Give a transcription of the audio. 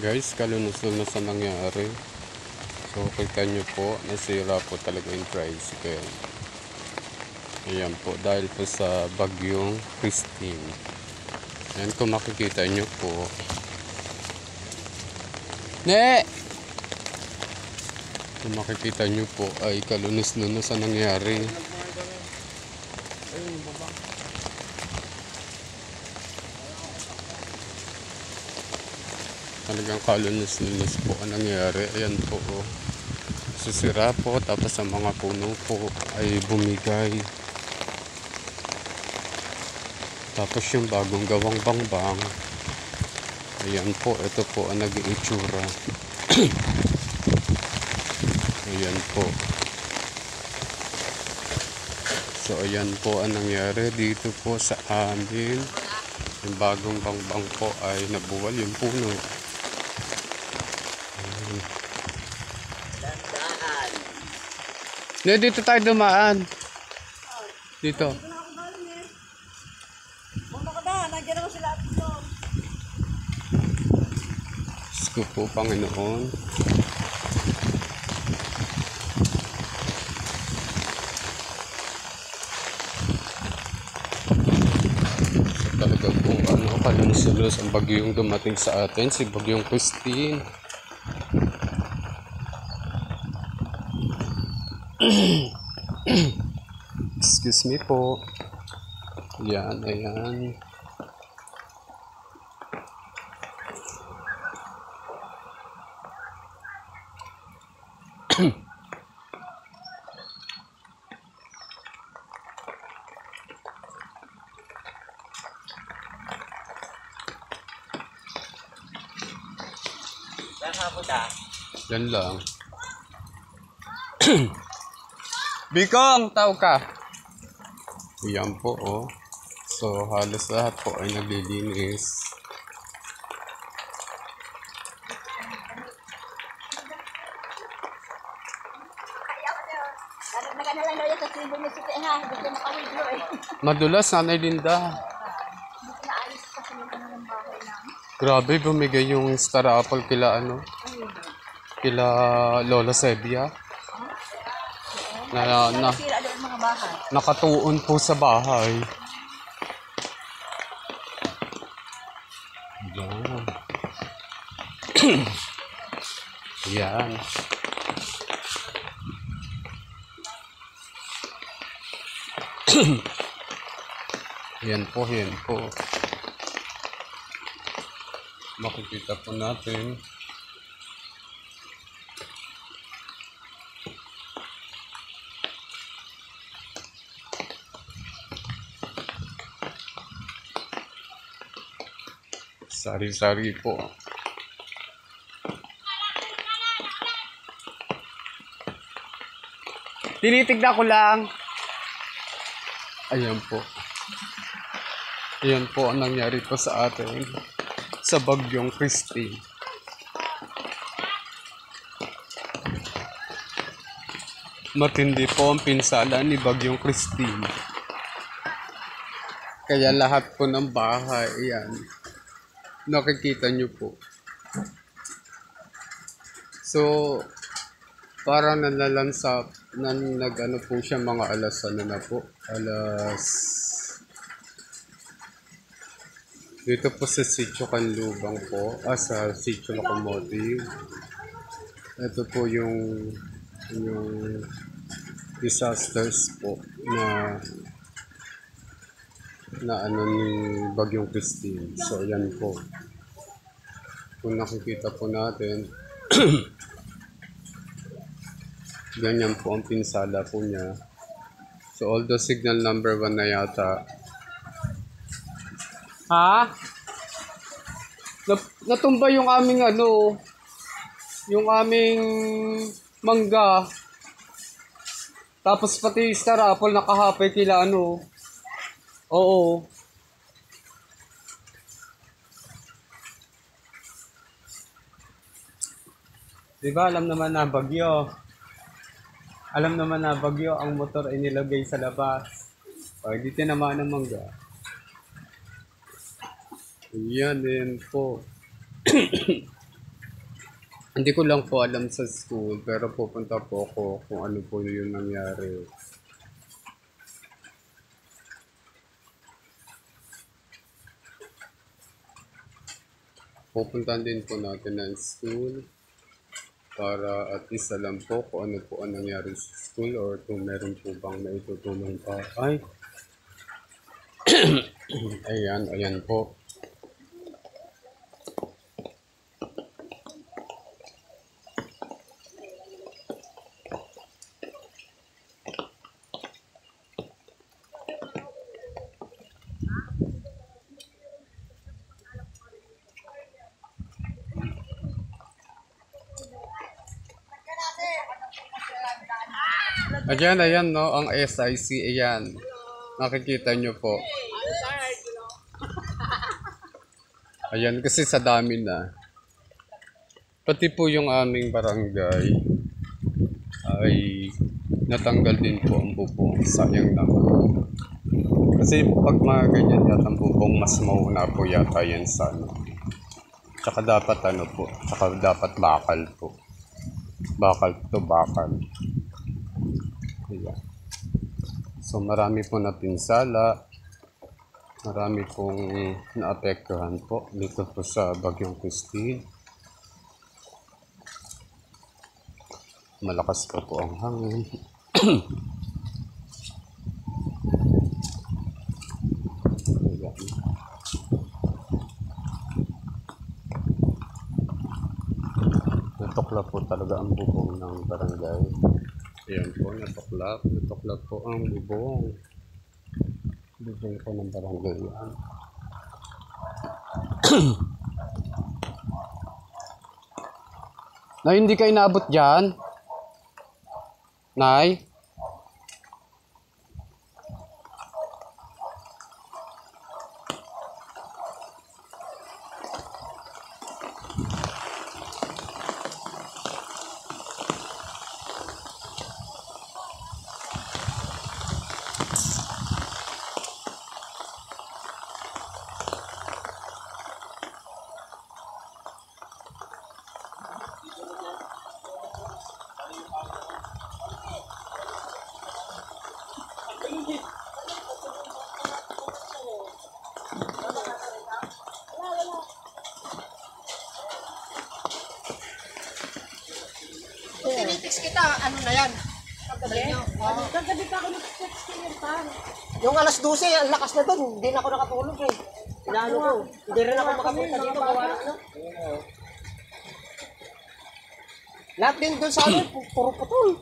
Guys, kalunos-lunos na nangyari. So, kita nyo po, nasira po talaga yung tricycle. Ayan po, dahil po sa bagyong Christine. Ayan, kung makikita nyo po. Kung makikita nyo po, ay kalunos-lunos na nangyari. Talagang kalunos-lunos po ang nangyari. Ayan po, oh. Susira po, tapos ang mga puno po ay bumigay. Tapos yung bagong gawang bangbang, ayan po, ito po ang nag-iitsura. Ayan po. So ayan po ang nangyari dito po sa amin. Yung bagong bangbang po ay nabuwal yung puno. Dito tayo dumaan. Dito. Diyos ko po, Panginoon. Talaga po, kalunos-lunos ang bagyong dumating sa atin, si bagyong Christine. Excuse me po. Yan, ayan. Yan lang. Bikong, tao ka. Yan po, oh. So, halos lahat po ay naglilinis. Madulas, Nanay Linda. Grabe, bumigay yung Star Apple kila kila Lola Sebia. Nakatuon po sa bahay. Yan. Yan. Yan po, yan po. Makikita po natin. Sari-sari po. Tinitignan ko lang. Ayan po. Ayan po ang nangyari po sa atin sa bagyong Christine. Matindi po ang pinsala ni bagyong Christine. Kaya lahat po ng bahay, ayan, nakikita nyo po. So, parang nalalansap, nag-ano po siya mga alas, ano na po, alas, dito po sa Sitio Canlubang po, sa Sitio Locomotive. Ito po yung disasters po na ano ni bagyong Christine. So, yan po. Kung nakikita po natin, ganyan po ang pinsala po niya. So, although signal number 1 na yata. Ha? Natumba yung aming yung aming mangga. Tapos pati Star Apple nakahapay kila Oo. Diba alam naman na bagyo. Alam naman na bagyo ang motor ay nilagay sa labas. O, hindi tinamaan ng mangga. Yan din po. Hindi ko lang po alam sa school, pero pupunta po ako kung ano po yung nangyari. Pupuntahan din po natin ng school para at least alam po kung ano po ang nangyari sa school or kung meron po bang maitutulong pa. Ay, ayan, ayan po. Ayan, ayan, no, ang SIC, ayan. Nakikita nyo po. Ayan, kasi sa dami na. Pati po yung aming barangay ay natanggal din po ang bubong. Sayang naman. Kasi pag mga ganyan yata ang bubong, mas mauna po yata yan sa ano. Tsaka dapat ano po, tsaka dapat bakal po. Bakal to bakal. Ayan. So marami po na pinsala, marami pong naapektuhan po dito po sa Bagyong Christine. Malakas pa po ang hangin. Ayan. Natukla po talaga ang bubong ng barangay. Ayan po, natukla po ang bubong. Bubong po ng barangay yan. Na hindi kayo naabot dyan? Nay? Tinitext kita, ano na yan? Kagabi? Kagabi pa ako nag-text yun pa. Yung alas 12, ang lakas na doon. Hindi na ako nakatulog eh. Inaano ko. Hindi rin ako makapunta dito. Gawa na ano. Lahat din doon sa amin, puro putol.